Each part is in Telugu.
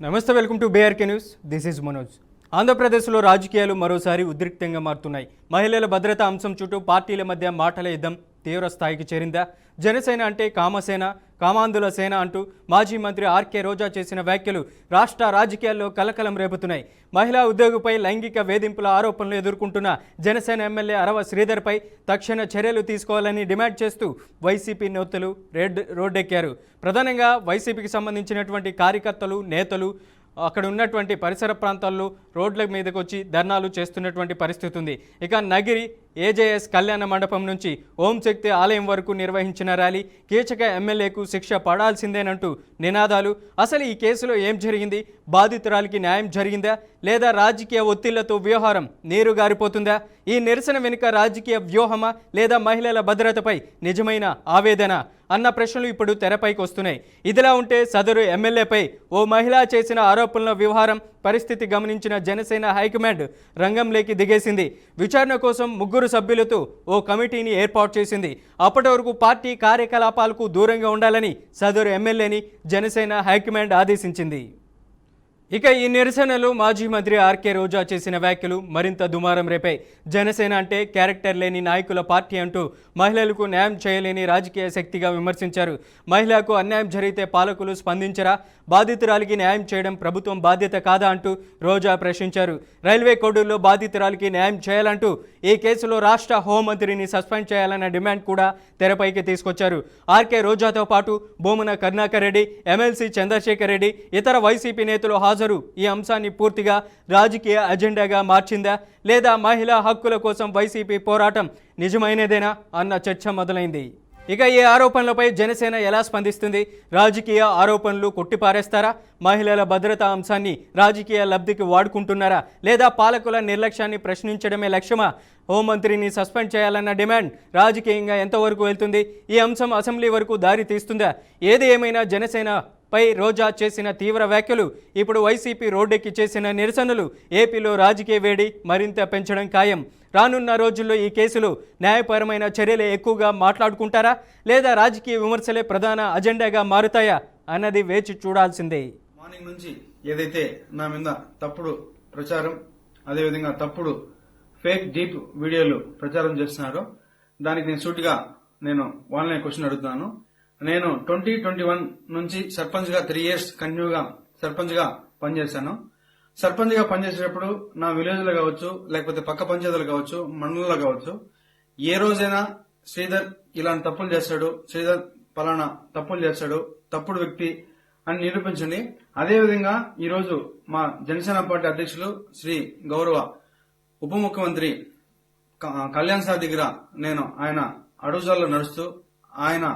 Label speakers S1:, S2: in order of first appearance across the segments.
S1: నమస్తే, welcome to BRK news. This is Manoj. ఆంధ్రప్రదేశ్లో రాజకీయాలు మరోసారి ఉద్రిక్తంగా మారుతున్నాయి. మహిళల భద్రతా అంశం చుట్టూ పార్టీల మధ్య మాటల యుద్ధం తీవ్ర స్థాయికి చేరిందా? జనసేన అంటే కామసేన, కామాంధుల సేన అంటూ మాజీ మంత్రి ఆర్కే రోజా చేసిన వ్యాఖ్యలు రాష్ట్ర రాజకీయాల్లో కలకలం రేపుతున్నాయి. మహిళా ఉద్యోగిపై లైంగిక వేధింపుల ఆరోపణలు ఎదుర్కొంటున్న జనసేన ఎమ్మెల్యే అరవ శ్రీధర్పై తక్షణ చర్యలు తీసుకోవాలని డిమాండ్ చేస్తూ వైసీపీ నేతలు రోడ్డెక్కారు. ప్రధానంగా వైసీపీకి సంబంధించినటువంటి కార్యకర్తలు, నేతలు అక్కడ ఉన్నటువంటి పరిసర ప్రాంతాల్లో రోడ్ల మీదకి వచ్చి ధర్నాలు చేస్తున్నటువంటి పరిస్థితి ఉంది. ఇక నగిరి ఏజేఎస్ కళ్యాణ మండపం నుంచి ఓం శక్తి ఆలయం వరకు నిర్వహించిన ర్యాలీ కీచక ఎమ్మెల్యేకు శిక్ష పడాల్సిందేనంటూ నినాదాలు. అసలు ఈ కేసులో ఏం జరిగింది? బాధితురాలికి న్యాయం జరిగిందా లేదా రాజకీయ ఒత్తిళ్లతో వ్యవహారం నీరు గారిపోతుందా? ఈ నిరసన వెనుక రాజకీయ వ్యూహమా లేదా మహిళల భద్రతపై నిజమైన ఆవేదన అన్న ప్రశ్నలు ఇప్పుడు తెరపైకి వస్తున్నాయి. ఇదిలా ఉంటే సదరు ఎమ్మెల్యేపై ఓ మహిళ చేసిన ఆరోపణల వ్యవహారం పరిస్థితి గమనించిన జనసేన హైకమాండ్ రంగంలోకి దిగేసింది. విచారణ కోసం 3 సభ్యులతో ఓ కమిటీని ఏర్పాటు చేసింది. అప్పటి వరకు పార్టీ కార్యకలాపాలకు దూరంగా ఉండాలని సదరు ఎమ్మెల్యేని జనసేన హైకమాండ్ ఆదేశించింది. ఇక ఈ నిరసనలో మాజీ మంత్రి ఆర్కే రోజా చేసిన వ్యాఖ్యలు మరింత దుమారం రేపాయి. జనసేన అంటే క్యారెక్టర్ లేని నాయకుల పార్టీ అంటూ మహిళలకు న్యాయం చేయలేని రాజకీయ శక్తిగా విమర్శించారు. మహిళకు అన్యాయం జరిగితే పాలకులు స్పందించరా? బాధితురాలికి న్యాయం చేయడం ప్రభుత్వం బాధ్యత కాదా అంటూ రోజా ప్రశ్నించారు. రైల్వే కోడూరులో బాధితురాలికి న్యాయం చేయాలంటూ ఈ కేసులో రాష్ట్ర హోంమంత్రిని సస్పెండ్ చేయాలన్న డిమాండ్ కూడా తెరపైకి తీసుకొచ్చారు. ఆర్కే రోజాతో పాటు బోమున కరుణాకర్ రెడ్డి, ఎమ్మెల్సీ చంద్రశేఖర్ రెడ్డి, ఇతర వైసీపీ నేతలు ఈ అంశాన్ని పూర్తిగా రాజకీయ అజెండాగా మార్చిందా లేదా మహిళా హక్కుల కోసం వైసీపీ పోరాటం నిజమైనదేనా అన్న చర్చ మొదలైంది. ఇక ఈ ఆరోపణలపై జనసేన ఎలా స్పందిస్తుంది? రాజకీయ ఆరోపణలు కొట్టిపారేస్తారా? మహిళల భద్రతా అంశాన్ని రాజకీయ లబ్ధికి వాడుకుంటున్నారా లేదా పాలకుల నిర్లక్ష్యాన్ని ప్రశ్నించడమే లక్ష్యమా? హోంమంత్రిని సస్పెండ్ చేయాలన్న డిమాండ్ రాజకీయంగా ఎంతవరకు వెళ్తుంది? ఈ అంశం అసెంబ్లీ వరకు దారి తీస్తుందా? ఏది ఏమైనా జనసేన పై రోజా చేసిన తీవ్ర వ్యాఖ్యలు, ఇప్పుడు వైసీపీ రోడ్డెక్కి చేసిన నిరసనలు ఏపీలో రాజకీయ వేడి మరింత పెంచడం ఖాయం. రానున్న రోజుల్లో ఈ కేసులో న్యాయపరమైన చర్యలే ఎక్కువగా మాట్లాడుకుంటారా లేదా రాజకీయ విమర్శలే ప్రధాన అజెండాగా మారుతాయా అన్నది వేచి చూడాల్సిందే.
S2: మార్నింగ్ నుంచి ఏదైతే నా మీద తప్పుడు ప్రచారం, అదేవిధంగా తప్పుడు ఫేక్ డీప్ వీడియోలు ప్రచారం చేస్తున్నారో దానికి నేను సూటిగా వాళ్ళనే క్వశ్చన్ అడుగుతున్నాను. నేను 2021 నుంచి సర్పంచ్ గా 3 years కంటిన్యూగా సర్పంచ్ గా పనిచేశాను. సర్పంచ్ గా పనిచేసేటప్పుడు నా విలేజ్ లో కావచ్చు, లేకపోతే పక్క పంచాయతీలు కావచ్చు, మండలంలో కావచ్చు, ఏ రోజైనా శ్రీధర్ ఇలాంటి తప్పులు చేస్తాడు, శ్రీధర్ పలానా తప్పులు చేస్తాడు, తప్పుడు వ్యక్తి అని నిరూపించండి. అదేవిధంగా ఈ రోజు మా జనసేన పార్టీ అధ్యక్షులు శ్రీ గౌరవ ఉప ముఖ్యమంత్రి కళ్యాణ్ సార్ దగ్గర ఆయన అడుగుజాల్లో నడుస్తూ ఆయన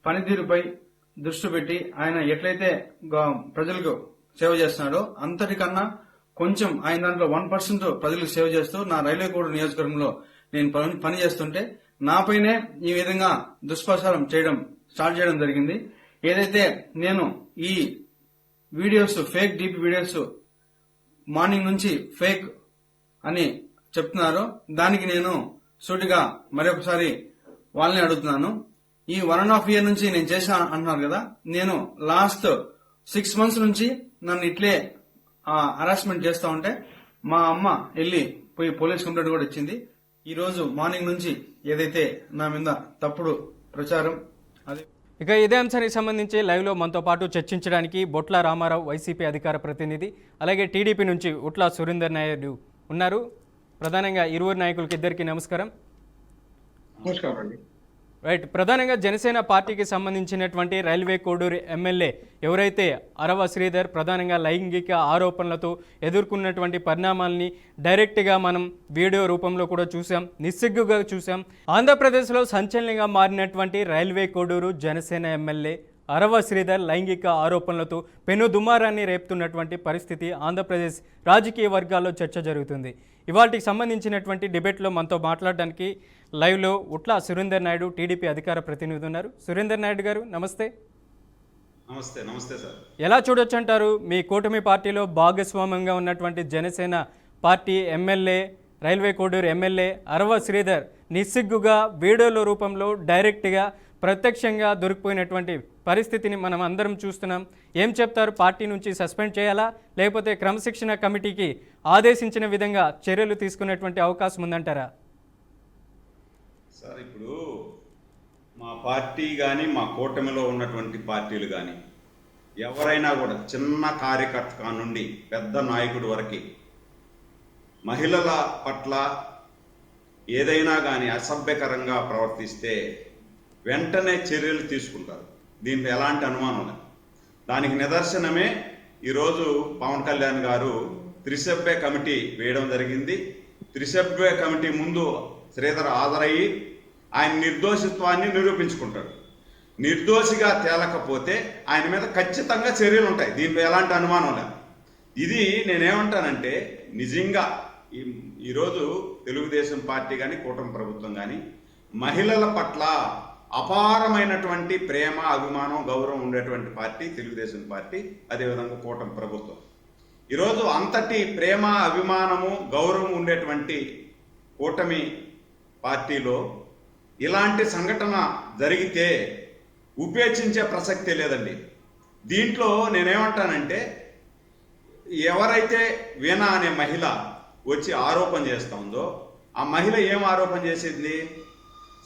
S2: పనితీరుపై దృష్టి పెట్టి ఆయన ఎట్లయితే ప్రజలకు సేవ చేస్తున్నాడో అంతటికన్నా కొంచెం ఆయన దాంట్లో 1% ప్రజలకు సేవ చేస్తూ నా రైల్వే కోడ్ నియోజకవర్గంలో నేను పని చేస్తుంటే నాపైనే ఈ విధంగా దుష్ప్రచారం స్టార్ట్ చేయడం జరిగింది. ఏదైతే నేను ఈ videos, fake deep videos morning నుంచి ఫేక్ అని చెప్తున్నారో దానికి నేను సూటిగా మరొకసారి వాళ్ళని అడుగుతున్నాను. ఈ 1.5 year నుంచి నేను చేశా అంటున్నారు కదా, నేను లాస్ట్ 6 months నుంచి నన్ను ఇట్లే హరాస్మెంట్ చేస్తా ఉంటే మా అమ్మ పోయి పోలీస్ కంప్లైంట్ కూడా ఇచ్చింది. ఈ రోజు మార్నింగ్ నుంచి ఏదైతే నా మీద తప్పుడు ప్రచారం
S1: ఇక ఇదే అంశానికి సంబంధించి లైవ్ లో మనతో పాటు చర్చించడానికి బొట్ల రామారావు వైసీపీ అధికార ప్రతినిధి, అలాగే టీడీపీ నుంచి ఉట్ల సురేందర్ నాయుడు ఉన్నారు. ప్రధానంగా ఇరువురు నాయకులకి ఇద్దరికి నమస్కారం. రైట్, ప్రధానంగా జనసేన పార్టీకి సంబంధించినటువంటి రైల్వే కోడూరు ఎమ్మెల్యే ఎవరైతే అరవ శ్రీధర్ ప్రధానంగా లైంగిక ఆరోపణలతో ఎదుర్కొన్నటువంటి పరిణామాలని డైరెక్ట్గా మనం వీడియో రూపంలో కూడా చూసాం, నిస్సిగ్గుగా చూసాం. ఆంధ్రప్రదేశ్లో సంచలనంగా మారినటువంటి రైల్వే కోడూరు జనసేన ఎమ్మెల్యే అరవ శ్రీధర్ లైంగిక ఆరోపణలతో పెను దుమారాన్ని రేపుతున్నటువంటి పరిస్థితి ఆంధ్రప్రదేశ్ రాజకీయ వర్గాల్లో చర్చ జరుగుతుంది. ఇవాళకి సంబంధించినటువంటి డిబేట్లో మనతో మాట్లాడడానికి లైవ్లో ఉట్ల సురేందర్ నాయుడు టీడీపీ అధికార ప్రతినిధి ఉన్నారు. సురేందర్ నాయుడు గారు నమస్తే.
S3: నమస్తే సార్.
S1: ఎలా చూడొచ్చు అంటారు? మీ కూటమి పార్టీలో భాగస్వామ్యంగా ఉన్నటువంటి Janasena party MLA, Railway Koduru MLA Arava Sridhar నిస్సిగ్గుగా వీడియోల రూపంలో డైరెక్ట్గా ప్రత్యక్షంగా దొరికిపోయినటువంటి పరిస్థితిని మనం అందరం చూస్తున్నాం. ఏం చెప్తారు? పార్టీ నుంచి సస్పెండ్ చేయాలా, లేకపోతే క్రమశిక్షణ కమిటీకి ఆదేశించిన విధంగా చర్యలు తీసుకునేటువంటి అవకాశం ఉందంటారా?
S3: సార్, ఇప్పుడు మా పార్టీ కానీ మా కూటమిలో ఉన్నటువంటి పార్టీలు కానీ ఎవరైనా కూడా చిన్న కార్యకర్త నుండి పెద్ద నాయకుడి వరకు మహిళల పట్ల ఏదైనా కానీ అసభ్యకరంగా ప్రవర్తిస్తే వెంటనే చర్యలు తీసుకుంటారు. దీంట్లో ఎలాంటి అనుమానం లేదు. దానికి నిదర్శనమే ఈరోజు పవన్ కళ్యాణ్ గారు త్రిసభ్య కమిటీ వేయడం జరిగింది. త్రిసభ్య కమిటీ ముందు శ్రీధర్ హాజరయ్యి ఆయన నిర్దోషిత్వాన్ని నిరూపించుకుంటాడు. నిర్దోషిగా తేలకపోతే ఆయన మీద ఖచ్చితంగా చర్యలు ఉంటాయి. దీంట్లో ఎలాంటి అనుమానం లేదు. ఇది నేనేమంటానంటే, నిజంగా ఈరోజు తెలుగుదేశం పార్టీ కానీ కూటమి ప్రభుత్వం కానీ మహిళల పట్ల అపారమైనటువంటి ప్రేమ, అభిమానం, గౌరవం ఉండేటువంటి పార్టీ తెలుగుదేశం పార్టీ, అదేవిధంగా కూటమి ప్రభుత్వం. ఈరోజు అంతటి ప్రేమ, అభిమానము, గౌరవం ఉండేటువంటి కూటమి పార్టీలో ఇలాంటి సంఘటన జరిగితే ఉపేక్షించే ప్రసక్తే లేదండి. దీంట్లో నేనేమంటానంటే, ఎవరైతే వీణా అనే మహిళ వచ్చి ఆరోపణ చేస్తా ఉందో ఆ మహిళ ఏం ఆరోపణ చేసింది?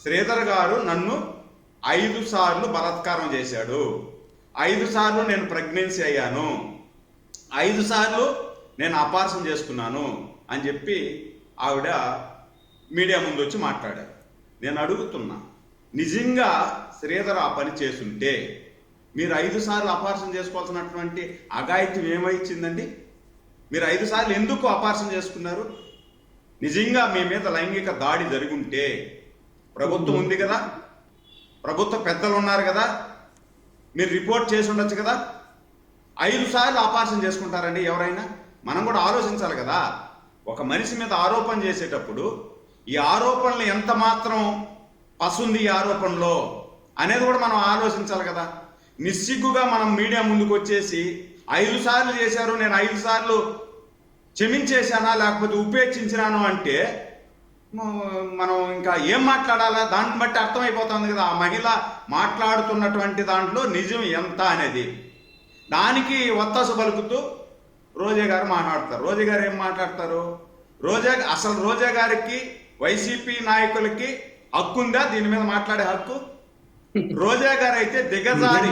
S3: శ్రీధర్ గారు నన్ను 5 సార్లు బలాత్కారం చేశాడు, 5 సార్లు నేను ప్రెగ్నెన్సీ అయ్యాను, 5 సార్లు నేను అపార్షన్ చేసుకున్నాను అని చెప్పి ఆవిడ మీడియా ముందు వచ్చి మాట్లాడారు. నేను అడుగుతున్నా, నిజంగా శ్రీధర్ ఆ పని చేసుంటే మీరు 5 సార్లు అపార్షన్ చేసుకోవాల్సినటువంటి అఘాయిత్యం ఏమైచ్చిందండి? మీరు 5 సార్లు ఎందుకు అపార్షన్ చేసుకున్నారు? నిజంగా మీ మీద లైంగిక దాడి జరుగుంటే ప్రభుత్వం ఉంది కదా, ప్రభుత్వ పెద్దలు ఉన్నారు కదా, మీరు రిపోర్ట్ చేసి ఉండొచ్చు కదా. 5 సార్లు అపార్షన్ చేసుకుంటారండి ఎవరైనా? మనం కూడా ఆలోచించాలి కదా. ఒక మనిషి మీద ఆరోపణ చేసేటప్పుడు ఈ ఆరోపణలు ఎంత మాత్రం పసుంది ఈ ఆరోపణలో అనేది కూడా మనం ఆలోచించాలి కదా. నిస్సిగ్గుగా మనం మీడియా ముందుకు వచ్చేసి 5 సార్లు చేశారు, నేను 5 సార్లు క్షమించేశానా లేకపోతే ఉపేక్షించినాను అంటే మనం ఇంకా ఏం మాట్లాడాలా? దాన్ని బట్టి అర్థమైపోతుంది కదా ఆ మహిళ మాట్లాడుతున్నటువంటి దాంట్లో నిజం ఎంత అనేది. దానికి ఒత్తాసు పలుకుతూ రోజా గారు మాట్లాడతారు. రోజా గారు ఏం మాట్లాడతారు? రోజా గారికి, వైసీపీ నాయకులకి హక్కు ఉందా దీని మీద మాట్లాడే హక్కు? రోజా గారు అయితే దిగజారి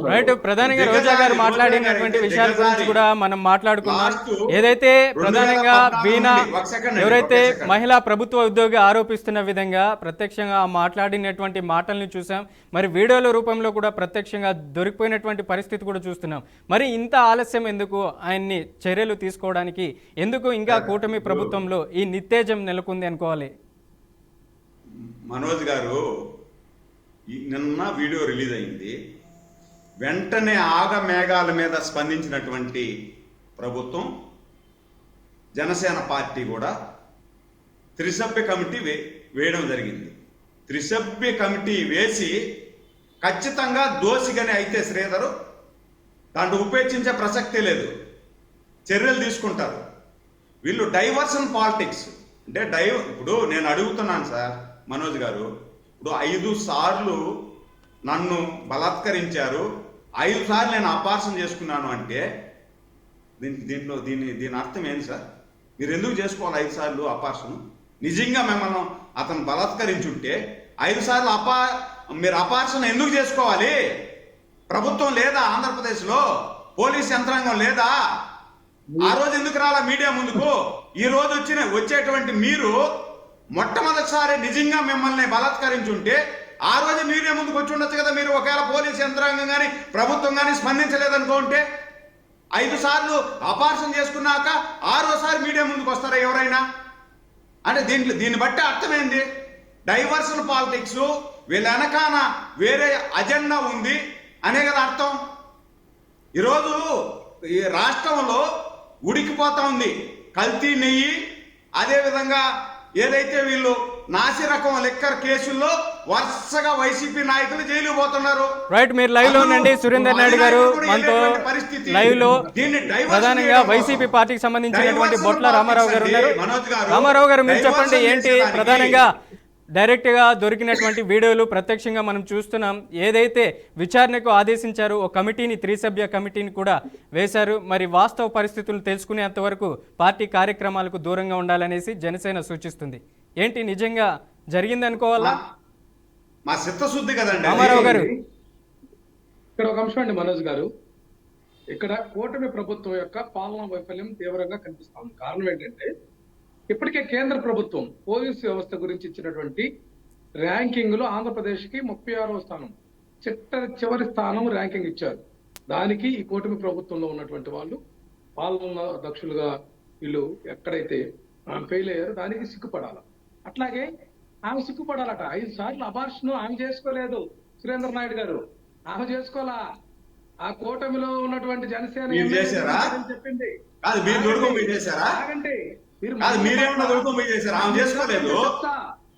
S1: రైట్. ప్రధానంగా రోజా గారు మాట్లాడినటువంటి విషయాల గురించి కూడా మనం మాట్లాడుకున్నాం. ఏదైతే ప్రధానంగా వీణా ఎవరైతే మహిళా ప్రభుత్వ ఉద్యోగి ఆరోపిస్తున్న విధంగా ప్రత్యక్షంగా మాట్లాడినటువంటి మాటల్ని చూసాం. మరి వీడియోల రూపంలో కూడా ప్రత్యక్షంగా దొరికిపోయినటువంటి పరిస్థితి కూడా చూస్తున్నాం. మరి ఇంత ఆలస్యం ఎందుకు? ఆయన్ని చర్యలు తీసుకోవడానికి ఎందుకు ఇంకా కూటమి ప్రభుత్వంలో ఈ నిత్తేజం నెలకొంది అనుకోవాలి?
S3: మనోజ్ గారు నిన్న వీడియో రిలీజ్ అయింది. వెంటనే ఆగమేఘాల మీద స్పందించినటువంటి ప్రభుత్వం, జనసేన పార్టీ కూడా త్రిసభ్య కమిటీ వేయడం జరిగింది. త్రిసభ్య కమిటీ వేసి ఖచ్చితంగా దోషిగానే అయితే శ్రీధరు దాంట్లో ఉపేక్షించే ప్రసక్తే లేదు, చర్యలు తీసుకుంటారు. వీళ్ళు డైవర్షన్ పాలిటిక్స్ అంటే ఇప్పుడు నేను అడుగుతున్నాను సార్ మనోజ్ గారు, ఇప్పుడు 5 సార్లు నన్ను బలాత్కరించారు, 5 సార్లు నేను అపార్షన్ చేసుకున్నాను అంటే దీని అర్థం ఏంటి సార్? మీరు ఎందుకు చేసుకోవాలి 5 సార్లు అపార్షన్? నిజంగా మిమ్మల్ని అతను బలాత్కరించుంటే 5 సార్లు మీరు అపార్షన్ ఎందుకు చేసుకోవాలి? ప్రభుత్వం లేదా? ఆంధ్రప్రదేశ్లో పోలీస్ యంత్రాంగం లేదా? ఆ రోజు ఎందుకు రాలా మీడియా ముందుకు? ఈ రోజు వచ్చేటువంటి మీరు మొట్టమొదటిసారి నిజంగా మిమ్మల్ని బలాత్కరించుంటే ఆ రోజు మీడియా ముందుకు వచ్చి ఉండొచ్చు కదా. మీరు ఒకవేళ పోలీస్ యంత్రాంగం కానీ ప్రభుత్వం కానీ స్పందించలేదనుకుంటే 5 సార్లు అపార్షన్ చేసుకున్నాక 6వసారి మీడియా ముందుకు వస్తారా ఎవరైనా? అంటే దీన్ని బట్టి అర్థమైంది డైవర్షన్ పాలిటిక్స్, వీళ్ళ వెనకాన వేరే అజెండా ఉంది అనే కదా అర్థం. ఈరోజు ఈ రాష్ట్రంలో ఉడికిపోతా ఉంది కల్తీ నెయ్యి, అదేవిధంగా ఏదైతే వీళ్ళు నాసి రకం లిక్కర్ కేసుల్లో వరుసగా వైసీపీ నాయకులు జైలు పోతున్నారు.
S1: రైట్, మీరు లైవ్ లో ఉండండి. సురేందర్ నాయుడు గారు మనతో లైవ్ లో ప్రధానంగా వైసీపీ పార్టీకి సంబంధించినటువంటి బొట్ల రామారావు గారు ఉన్నారు. రామారావు గారు మీరు చెప్పండి, ఏంటి ప్రధానంగా డైరెక్ట్గా దొరికినటువంటి వీడియోలు ప్రత్యక్షంగా మనం చూస్తున్నాం. ఏదైతే విచారణకు ఆదేశించారో ఒక కమిటీని 3 సభ్య కమిటీని కూడా వేశారు. మరి వాస్తవ పరిస్థితులను తెలుసుకునేంత వరకు పార్టీ కార్యక్రమాలకు దూరంగా ఉండాలనేసి జనసేన సూచిస్తుంది. ఏంటి నిజంగా జరిగింది అనుకోవాలా?
S3: మా చిత్తశుద్ధి కదండి
S1: రామారావు గారు.
S4: ఇక్కడ ఒక అంశం అండి మనోజ్ గారు, ఇక్కడ కూటమి ప్రభుత్వం యొక్క పాలనా వైఫల్యం తీవ్రంగా కనిపిస్తా ఉంది. కారణం ఏంటంటే ఇప్పటికే కేంద్ర ప్రభుత్వం పోలీసు వ్యవస్థ గురించి ఇచ్చినటువంటి ర్యాంకింగ్ లో ఆంధ్రప్రదేశ్ కి 36వ స్థానం, చివరి స్థానం ర్యాంకింగ్ ఇచ్చారు. దానికి ఈ కూటమి ప్రభుత్వంలో ఉన్నటువంటి వాళ్ళు పాలనా దక్షులుగా వీళ్ళు ఎక్కడైతే ఫెయిల్ అయ్యారో దానికి సిగ్గుపడాల. అట్లాగే ఆమె సిగ్గుపడాలట. 5 సార్లు అబార్షన్ ఆమె చేసుకోలేదు. సురేంద్ర నాయుడు గారు ఆమె చేసుకోవాలా? ఆ కూటమిలో ఉన్నటువంటి జనసేన చెప్పింది.
S3: మీరేమన్నా దొరుకుతుంది చేశారు, ఆమె చేసుకోలేదు.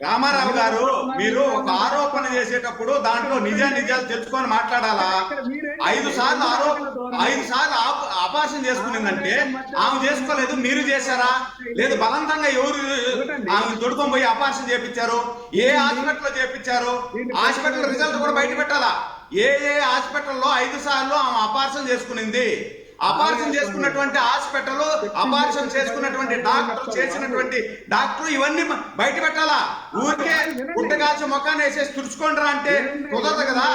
S3: రామారావు గారు, మీరు ఒక ఆరోపణ చేసేటప్పుడు దాంట్లో నిజాలు తెలుసుకొని మాట్లాడాలా? 5 సార్లు అపార్షన్ చేసుకునిందంటే ఆమె చేసుకోలేదు, మీరు చేశారా? లేదు బలవంతంగా ఎవరు ఆమె దొడుకొని పోయి అపార్షన్ చేపించారు? ఏ హాస్పిటల్లో చేపించారు? హాస్పిటల్ రిజల్ట్ కూడా బయట పెట్టాలా? ఏ హాస్పిటల్లో 5 సార్లు ఆమె అపార్షన్ చేసుకునింది? అపార్షన్ చేసుకున్నటువంటి హాస్పిటల్, అపార్షన్ చేసుకున్నటువంటి డాక్టర్, చేసినటువంటి డాక్టర్ ఇవన్నీ బయట పెట్టాలా? ఊరికే గుట్టగాల్చి ముఖాన్ని వేసేసి తుడుచుకోండిరా అంటే కుదరదు కదా.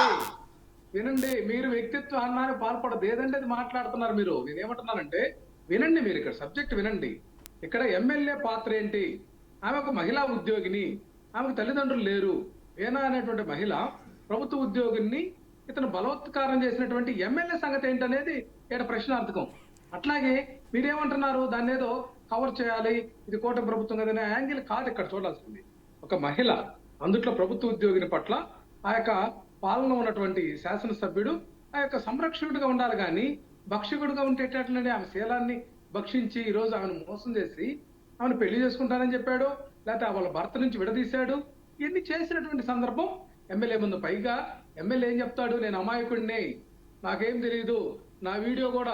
S4: వినండి, మీరు వ్యక్తిత్వ హననానికి పాల్పడదు. ఏదంటే అది మాట్లాడుతున్నారు మీరు. నేనేమంటున్నానంటే వినండి, మీరు ఇక్కడ సబ్జెక్ట్ వినండి. ఇక్కడ ఎమ్మెల్యే పాత్ర ఏంటి? ఆమె ఒక మహిళా ఉద్యోగిని, ఆమెకు తల్లిదండ్రులు లేరు. ఏనా అనేటువంటి మహిళ ప్రభుత్వ ఉద్యోగిని ఇతను బలవత్కారం చేసినటువంటి ఎమ్మెల్యే సంగతి ఏంటనేది ఇక్కడ ప్రశ్నార్థకం. అట్లాగే మీరేమంటున్నారు, దాన్ని ఏదో కవర్ చేయాలి, ఇది కూటమి ప్రభుత్వం కదనే యాంగిల్ కాదు ఇక్కడ చూడాల్సింది. ఒక మహిళ, అందుట్లో ప్రభుత్వ ఉద్యోగిని పట్ల ఆ యొక్క పాలన ఉన్నటువంటి శాసనసభ్యుడు ఆ యొక్క సంరక్షకుడిగా ఉండాలి, కానీ భక్షకుడిగా ఉండేటట్లనే ఆమె శీలాన్ని భక్షించి ఈరోజు ఆమెను మోసం చేసి ఆమెను పెళ్లి చేసుకుంటానని చెప్పాడు, లేకపోతే వాళ్ళ భర్త నుంచి విడదీశాడు. ఇవన్నీ చేసినటువంటి సందర్భం ఎమ్మెల్యే ముందు. పైగా ఎమ్మెల్యే ఏం చెప్తాడు, నేను అమాయకుడిని, నాకేం తెలియదు, నా వీడియో కూడా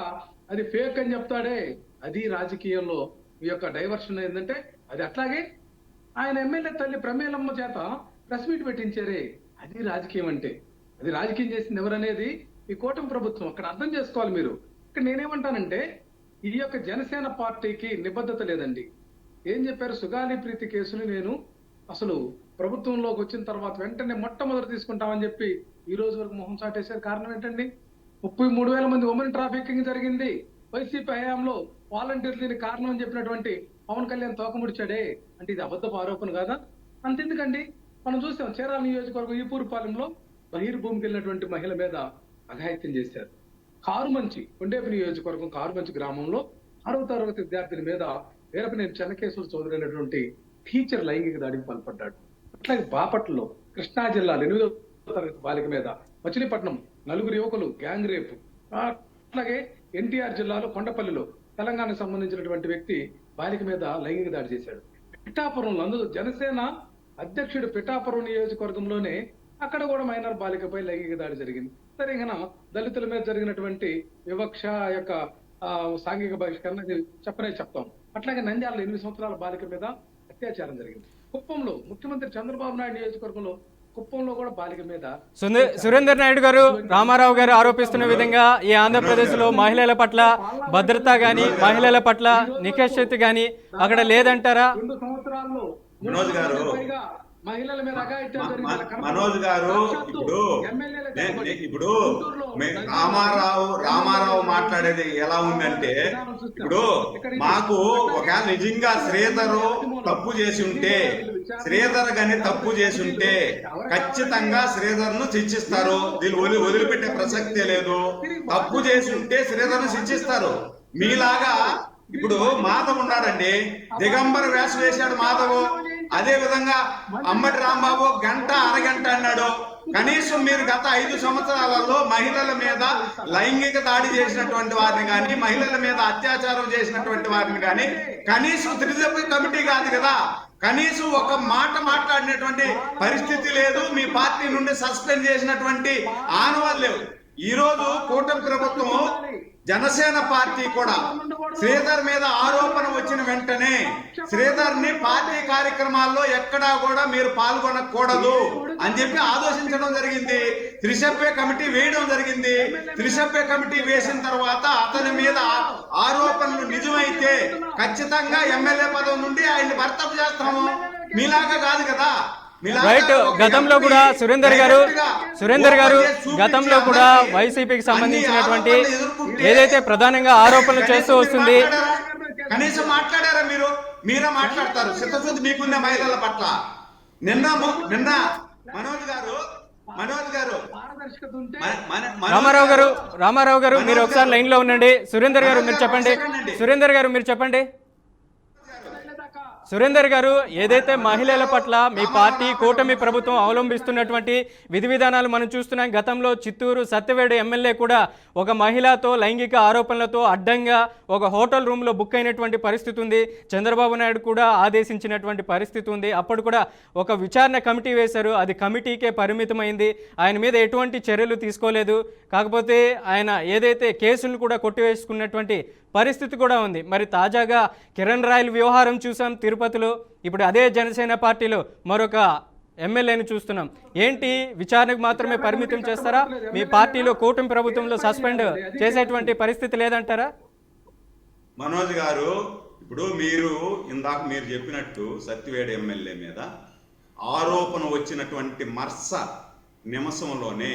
S4: అది ఫేక్ అని చెప్తాడే. అది రాజకీయంలో ఈ యొక్క డైవర్షన్ ఏంటంటే అది. అట్లాగే ఆయన ఎమ్మెల్యే తల్లి ప్రమేలమ్మ చేత ప్రెస్ మీట్ పెట్టించారే, అది రాజకీయం అంటే. అది రాజకీయం చేసింది ఎవరనేది ఈ కూటమి ప్రభుత్వం అక్కడ అర్థం చేసుకోవాలి మీరు. ఇక్కడ నేనేమంటానంటే ఈ యొక్క జనసేన పార్టీకి నిబద్ధత లేదండి. ఏం చెప్పారు, సుగాలి ప్రీతి కేసుని నేను అసలు ప్రభుత్వంలోకి వచ్చిన తర్వాత వెంటనే మొట్టమొదటి తీసుకుంటామని చెప్పి ఈ రోజు వరకు మొహం చాటేశారు. కారణం ఏంటండి, 33,000 మంది ఉమెన్ ట్రాఫికింగ్ జరిగింది వైసీపీ హయాంలో. వాలంటీర్లు దీనికి కారణం అని చెప్పినటువంటి పవన్ కళ్యాణ్ తోకముడిచాడే అంటే ఇది అబద్ధపు ఆరోపణ కాదా? అంతెందుకండి, మనం చూసాం చీరాల నియోజకవర్గం ఈపూరుపాలెంలో బహిర్భూమికి వెళ్ళినటువంటి మహిళ మీద అఘాయిత్యం చేశారు. కారుమంచి, కొండేపు నియోజకవర్గం కారుమంచి గ్రామంలో 6వ తరగతి విద్యార్థిని మీద వీరపనేని చెన్నకేశ్వర చౌదరి అనేటువంటి టీచర్ లైంగిక దాడికి పాల్పడ్డాడు. అట్లాగే బాపట్లలో, కృష్ణా జిల్లాలో 8వ తరగతి బాలిక మీద, మచిలీపట్నం 4 యువకులు గ్యాంగ్ రేపు. అట్లాగే ఎన్టీఆర్ జిల్లాలో కొండపల్లిలో తెలంగాణకు సంబంధించినటువంటి వ్యక్తి బాలిక మీద లైంగిక దాడి చేశాడు. పిఠాపురంలో జనసేన అధ్యక్షుడు పిఠాపురం నియోజకవర్గంలోనే అక్కడ కూడా మైనర్ బాలికపై లైంగిక దాడి జరిగింది. సరే, ఇంకా దళితుల మీద జరిగినటువంటి వివక్ష యొక్క సాంఘిక బహిష్కరణ చెప్పనే చెప్తాం. అట్లాగే నంద్యాలలో 8 సంవత్సరాల బాలిక మీద అత్యాచారం జరిగింది. కుప్పంలో ముఖ్యమంత్రి చంద్రబాబు నాయుడు నియోజకవర్గంలో కుప్పంలో కూడా బాలిక మీద.
S1: సురేందర్ నాయుడు గారు, రామారావు గారు ఆరోపిస్తున్న విధంగా ఈ ఆంధ్రప్రదేశ్ లో మహిళల పట్ల భద్రత గాని, మహిళల పట్ల నిఖేషత గాని అక్కడ లేదంటారా?
S4: 2 సంవత్సరాల్లో
S3: మనోజ్ గారు,
S4: మహిళల మీద
S3: మనోజ్ గారు, ఇప్పుడు రామారావు మాట్లాడేది ఎలా ఉందంటే, ఇప్పుడు మాకు ఒకవేళ నిజంగా శ్రీధర్ తప్పు చేసి ఉంటే, శ్రీధర్ గాని తప్పు చేసి ఉంటే ఖచ్చితంగా శ్రీధర్ ను శిక్షిస్తారు. దీన్ని వదిలిపెట్టే ప్రసక్తే లేదు. తప్పు చేసి ఉంటే శ్రీధర్ ను శిక్షిస్తారు. మీలాగా ఇప్పుడు మాధవ్ ఉన్నాడండి, దిగంబర వేషం వేశాడు మాధవ్. అదే విధంగా అమ్మటి రాంబాబు గంట అరగంట అన్నాడు. కనీసం మీరు గత 5 సంవత్సరాలలో మహిళల మీద లైంగిక దాడి చేసినటువంటి వారిని కానీ, మహిళల మీద అత్యాచారం చేసినటువంటి వారిని కానీ కనీసం 3 సభ్య కమిటీ కాదు కదా, కనీసం ఒక మాట మాట్లాడినటువంటి పరిస్థితి లేదు. మీ పార్టీ నుండి సస్పెండ్ చేసినటువంటి ఆనవాళ్ళు లేవు. ఈ రోజు కూటమి ప్రభుత్వం జనసేన పార్టీ కూడా శ్రీధర్ మీద ఆరోపణ వచ్చిన వెంటనే శ్రీధర్ ని పార్టీ కార్యక్రమాల్లో ఎక్కడా కూడా మీరు పాల్గొనకూడదు అని చెప్పి ఆదేశించడం జరిగింది. త్రిసభ్య కమిటీ వేయడం జరిగింది. త్రిసభ్య కమిటీ వేసిన తర్వాత అతని మీద ఆరోపణలు నిజమైతే ఖచ్చితంగా ఎమ్మెల్యే పదవి నుండి ఆయన్ని బర్తరఫ్ చేస్తాము. మీలాగా కాదు కదా.
S1: రైట్. గతంలో కూడా సురేందర్ గారు గతంలో కూడా వైసీపీకి సంబంధించినటువంటి ఏదైతే ప్రధానంగా ఆరోపణలు చేస్తూ వస్తుంది,
S3: కనీసం మాట్లాడారా మీరు? మీరే మాట్లాడతారు. చిత్తశుద్ధి మీకున్న మహిళల పట్ల. నిన్న మనోజ్ గారు
S1: రామారావు గారు మీరు ఒకసారి లైన్ లో ఉండండి. సురేందర్ గారు మీరు చెప్పండి. సురేందర్ గారు, ఏదైతే మహిళల పట్ల మీ పార్టీ కూటమి ప్రభుత్వం అవలంబిస్తున్నటువంటి విధి విధానాలు మనం చూస్తున్నాం. గతంలో చిత్తూరు సత్యవేడు ఎమ్మెల్యే కూడా ఒక మహిళతో లైంగిక ఆరోపణలతో అడ్డంగా ఒక హోటల్ రూమ్లో బుక్ అయినటువంటి పరిస్థితి ఉంది. చంద్రబాబు నాయుడు కూడా ఆదేశించినటువంటి పరిస్థితి ఉంది. అప్పుడు కూడా ఒక విచారణ కమిటీ వేశారు. అది కమిటీకే పరిమితమైంది. ఆయన మీద ఎటువంటి చర్యలు తీసుకోలేదు. కాకపోతే ఆయన ఏదైతే కేసులు కూడా కొట్టివేసుకున్నటువంటి పరిస్థితి కూడా ఉంది. మరి తాజాగా కిరణ్ రాయల్ వ్యవహారం చూసాం తిరుపతిలో. ఇప్పుడు అదే జనసేన పార్టీలో మరొక ఎమ్మెల్యేని చూస్తున్నాం. ఏంటి, విచారణకు మాత్రమే పరిమితం చేస్తారా? మీ పార్టీలో కూటమి ప్రభుత్వంలో సస్పెండ్ చేసేటువంటి పరిస్థితి లేదంటారా?
S3: మనోజ్ గారు, ఇప్పుడు ఇందాక మీరు చెప్పినట్టు సత్యవేడు ఎమ్మెల్యే మీద ఆరోపణ వచ్చినటువంటి నిమిషంలోనే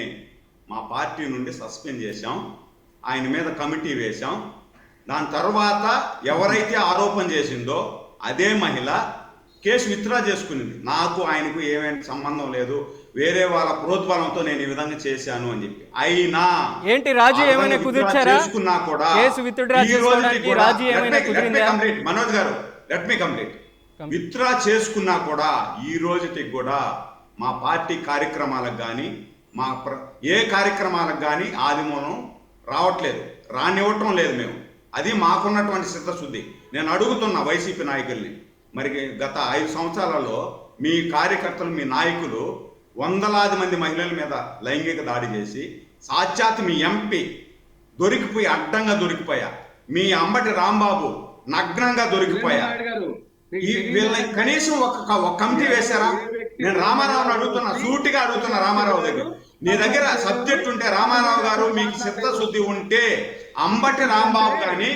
S3: మా పార్టీ నుండి సస్పెండ్ చేశాం. ఆయన మీద కమిటీ వేశాం. దాని తర్వాత ఎవరైతే ఆరోపణ చేసిందో అదే మహిళ కేసు విత్డ్రా చేసుకునింది. నాకు ఆయనకు ఏమైనా సంబంధం లేదు, వేరే వాళ్ళ ప్రోద్బలంతో నేను ఈ విధంగా చేశాను అని చెప్పి. అయినా
S1: ఏంటి రాజీ ఏమైనా కుదిర్చారా?
S3: చేసుకున్నా కూడా
S1: కేసు విత్డ్రా చేసుకోవడానికి రాజీ ఏమైనా కుదిరిందా?
S3: మనోజ్ గారు, లెట్ మీ కంప్లీట్. విత్డ్రా చేసుకున్నా కూడా ఈ రోజుకి కూడా మా పార్టీ కార్యక్రమాలకు కానీ ఏ కార్యక్రమాలకు కానీ ఆదిమూలం రావట్లేదు, రానివ్వటం లేదు. మేము అది మాకున్నటువంటి చిత్తశుద్ధి. నేను అడుగుతున్న వైసీపీ నాయకుల్ని, మరి గత 5 సంవత్సరాలలో మీ కార్యకర్తలు, మీ నాయకులు వందలాది మంది మహిళల మీద లైంగిక దాడి చేసి సాక్షాత్ మీ ఎంపీ అడ్డంగా దొరికిపోయా, మీ అంబటి రాంబాబు నగ్నంగా దొరికిపోయా. వీళ్ళని కనీసం ఒక కమిటీ వేశారా? నేను రామారావుని అడుగుతున్నా, సూటిగా అడుగుతున్నా. రామారావు దగ్గర నీ దగ్గర సబ్జెక్ట్ ఉంటే, రామారావు గారు మీకు చిత్తశుద్ధి ఉంటే అంబటి రాంబాబు కానీ,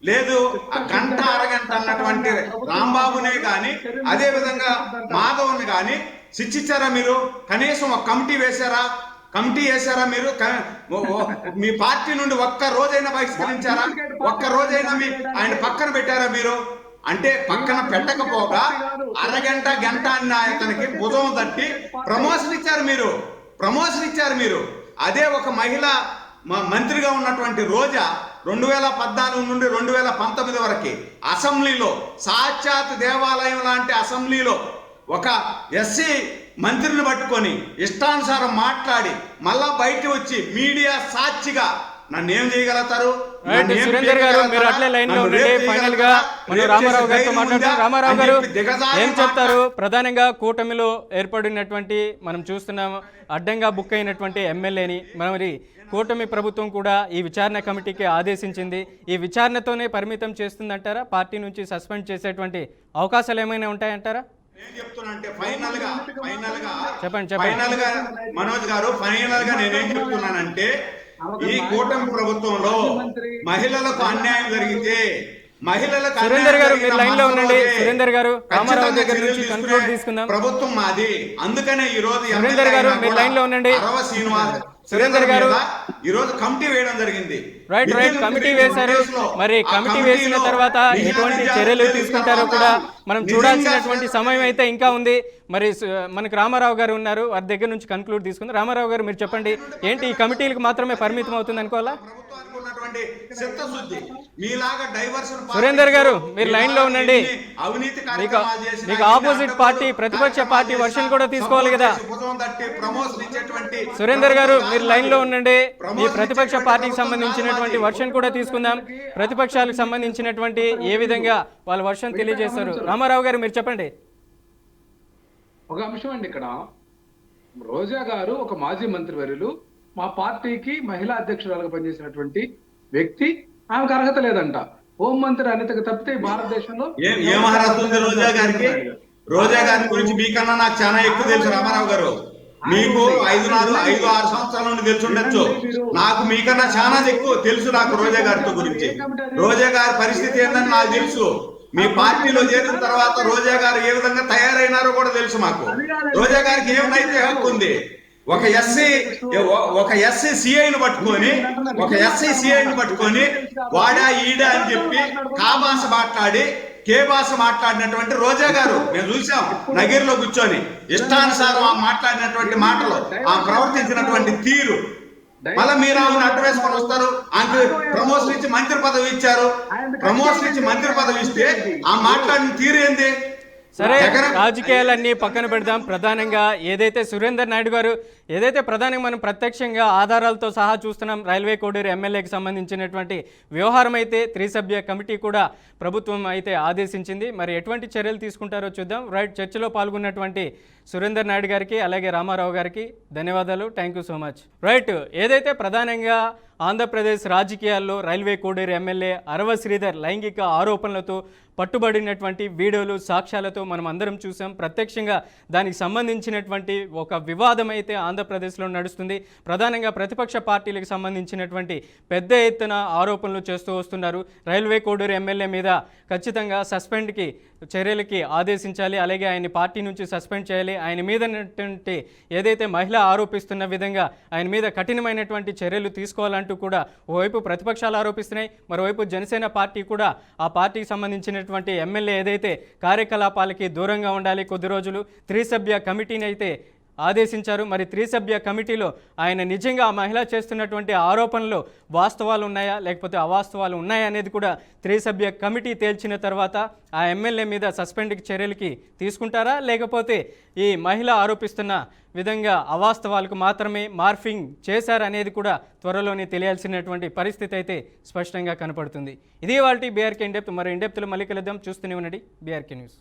S3: లేదు ఆ గంట అరగంట అన్నటువంటి రాంబాబునే కానీ, అదే విధంగా మాధవ్ని కానీ శిక్షించారా మీరు? కనీసం ఒక కమిటీ వేశారా మీరు? మీ పార్టీ నుండి ఒక్క రోజైనా బహిష్కరించారా? ఒక్క రోజైనా ఆయన పక్కన పెట్టారా మీరు? అంటే పక్కన పెట్టకపోగా అరగంట గంట అన్న అతనికి భుజం తట్టి ప్రమోషన్ ఇచ్చారు మీరు. అదే ఒక మహిళ మంత్రిగా ఉన్నటువంటి రోజా 2014 నుండి 2019 వరకు అసెంబ్లీలో, సాక్షాత్ దేవాలయం లాంటి అసెంబ్లీలో ఒక ఎస్సీ మంత్రిని పట్టుకొని ఇష్టానుసారం మాట్లాడి మళ్ళా బయట వచ్చి మీడియా సాక్షిగా నన్ను ఏం చేయగలుగుతారు?
S1: సురేందర్ గారు, మీరు అట్లే లైన్ లో ఉండండి. ఫైనల్ గా మనం రామారావు గారితో మాట్లాడుతాం. రామారావు గారు ఏం చెప్తారు? ప్రధానంగా కూటమిలో ఏర్పడినటువంటి మనం చూస్తున్నాము అడ్డంగా బుక్ అయినటువంటి ఎమ్మెల్యేని మరి కూటమి ప్రభుత్వం కూడా ఈ విచారణ కమిటీకి ఆదేశించింది. ఈ విచారణతోనే పరిమితం చేస్తుందంటారా? పార్టీ నుంచి సస్పెండ్ చేసేటువంటి అవకాశాలు ఏమైనా ఉంటాయంటారా? చెప్పండి.
S3: మనోజ్ గారు, ఫైనల్ గా నేనేం చెప్తున్నానంటే, ఈ కూటమి ప్రభుత్వంలో మహిళలకు అన్యాయం జరిగితే
S1: సురేందర్ గారు మీరు లైన్ లో ఉండండి. సురేందర్ గారు, రామారావు దగ్గర నుంచి కన్క్లూడ్ తీసుకుందాం.
S3: ప్రభుత్వం మాది, అందుకనే ఈ రోజు
S1: సురేందర్ గారు మీరు లైన్ లో ఉండండి. సురేందర్ గారు
S3: ఈ రోజు కమిటీ వేయడం జరిగింది.
S1: రైట్ కమిటీ వేశారు. మరి కమిటీ వేసిన తర్వాత ఎటువంటి చర్యలు తీసుకుంటారో కూడా మనం చూడాల్సినటువంటి సమయం అయితే ఇంకా ఉంది. మరి మనకు రామారావు గారు ఉన్నారు, వారి దగ్గర నుంచి కన్క్లూడ్ తీసుకుంది. రామారావు గారు మీరు చెప్పండి, ఏంటి ఈ కమిటీలకు మాత్రమే పరిమితం అవుతుంది అనుకోవాలా? సురేందర్ గారు మీరు లైన్ లో ఉండండి. మీకు ఆపోజిట్ పార్టీ, ప్రతిపక్ష పార్టీ వర్షన్ కూడా తీసుకోవాలి కదా. సురేందర్ గారు మీరు లైన్ లో ఉండండి. మీ ప్రతిపక్ష పార్టీకి సంబంధించినటువంటి వర్షన్ కూడా తీసుకుందాం. ప్రతిపక్షాలకు సంబంధించినటువంటి ఏ విధంగా వాళ్ళ వర్షన్ తెలియజేస్తారు. రామారావు గారు మీరు చెప్పండి.
S4: ఒక అంశం అండి, ఇక్కడ రోజా గారు ఒక మాజీ మంత్రివర్యులు, మా పార్టీకి మహిళా అధ్యక్షురాలుగా పనిచేసినటువంటి వ్యక్తి, ఆమెకు అర్హత లేదంట. హోంమంత్రి అనితకు తప్పితే ఈ భారతదేశంలో
S3: ఏం అర్హత ఉంది రోజా గారికి? రోజా గారి గురించి మీకన్నా నాకు చాలా ఎక్కువ తెలుసు రామారావు గారు. మీకు 5-6 సంవత్సరాల నుండి తెలిసి ఉండొచ్చు. నాకు మీకన్నా చాలా ఎక్కువ తెలుసు నాకు రోజా గారితో గురించి. రోజా గారి పరిస్థితి ఏందని నాకు తెలుసు. మీ పార్టీలో చేరిన తర్వాత రోజా గారు ఏ విధంగా తయారైనారో కూడా తెలుసు మాకు. రోజా గారికి ఏమైతే హక్కు ఉంది? ఒక ఎస్సీ సిఐని పట్టుకొని వాడా ఈడా అని చెప్పి భాష మాట్లాడి భాష మాట్లాడినటువంటి రోజా గారు మేము చూసాం. నగిరిలో కూర్చొని ఇష్టానుసారం మాట్లాడినటువంటి మాటలు, ప్రవర్తించినటువంటి తీరు, మళ్ళీ మీరు ఆమెను అడ్డు వేసుకొని వస్తారు. ఆమెకు ప్రమోషన్ ఇచ్చి మంత్రి పదవి ఇచ్చారు. ప్రమోషన్ ఇచ్చి మంత్రి పదవి ఇస్తే మాట్లాడిన తీరు ఏంది?
S1: సరే, రాజకీయాలన్నీ పక్కన పెడదాం. ప్రధానంగా ఏదైతే సురేందర్ నాయుడు గారు ఏదైతే ప్రధానంగా మనం ప్రత్యక్షంగా ఆధారాలతో సహా చూస్తున్నాం, రైల్వే కోడూరు ఎమ్మెల్యేకి సంబంధించినటువంటి వ్యవహారం అయితే 3 సభ్య కమిటీ కూడా ప్రభుత్వం అయితే ఆదేశించింది. మరి ఎటువంటి చర్యలు తీసుకుంటారో చూద్దాం. రైట్, చర్చలో పాల్గొన్నటువంటి సురేందర్ నాయుడు గారికి అలాగే రామారావు గారికి ధన్యవాదాలు. Thank you so much. Right, ఏదైతే ప్రధానంగా ఆంధ్రప్రదేశ్ రాజకీయాల్లో రైల్వే కోడూరు ఎమ్మెల్యే అరవ శ్రీధర్ లైంగిక ఆరోపణలతో పట్టుబడినటువంటి వీడియోలు, సాక్ష్యాలతో మనం అందరం చూసాం. ప్రత్యక్షంగా దానికి సంబంధించినటువంటి ఒక వివాదం అయితే ఆంధ్రప్రదేశ్లో నడుస్తుంది. ప్రధానంగా ప్రతిపక్ష పార్టీలకు సంబంధించినటువంటి పెద్ద ఎత్తున ఆరోపణలు చేస్తూ వస్తున్నారు. రైల్వే కోడూరు ఎమ్మెల్యే మీద ఖచ్చితంగా సస్పెండ్కి చర్యలకి ఆదేశించాలి, అలాగే ఆయన పార్టీ నుంచి సస్పెండ్ చేయాలి. ఆయన మీద ఏదైతే మహిళ ఆరోపిస్తున్న విధంగా ఆయన మీద కఠినమైనటువంటి చర్యలు తీసుకోవాలంటూ కూడా ఓవైపు ప్రతిపక్షాలు ఆరోపిస్తున్నాయి, మరోవైపు జనసేన పార్టీ కూడా ఆ పార్టీకి సంబంధించినటువంటి ఎమ్మెల్యే ఏదైతే కార్యకలాపాలకి దూరంగా ఉండాలి, కొద్ది రోజులు 3 సభ్య కమిటీని అయితే ఆదేశించారు. మరి 3 సభ్య కమిటీలో ఆయన నిజంగా ఆ మహిళ చేస్తున్నటువంటి ఆరోపణలు వాస్తవాలు ఉన్నాయా లేకపోతే అవాస్తవాలు ఉన్నాయా అనేది కూడా 3 సభ్య కమిటీ తేల్చిన తర్వాత ఆ ఎమ్మెల్యే మీద సస్పెండ్కి చర్యలకి తీసుకుంటారా, లేకపోతే ఈ మహిళ ఆరోపిస్తున్న విధంగా అవాస్తవాలకు మాత్రమే మార్ఫింగ్ చేశారనేది కూడా త్వరలోనే తెలియాల్సినటువంటి పరిస్థితి అయితే స్పష్టంగా కనపడుతుంది. ఇది వాళ్ళ బీఆర్కే ఇన్ డెప్త్. మరి ఇన్ డెప్త్లో మళ్ళీ కలుద్దాం. చూస్తూనే ఉండండి బీఆర్కే న్యూస్.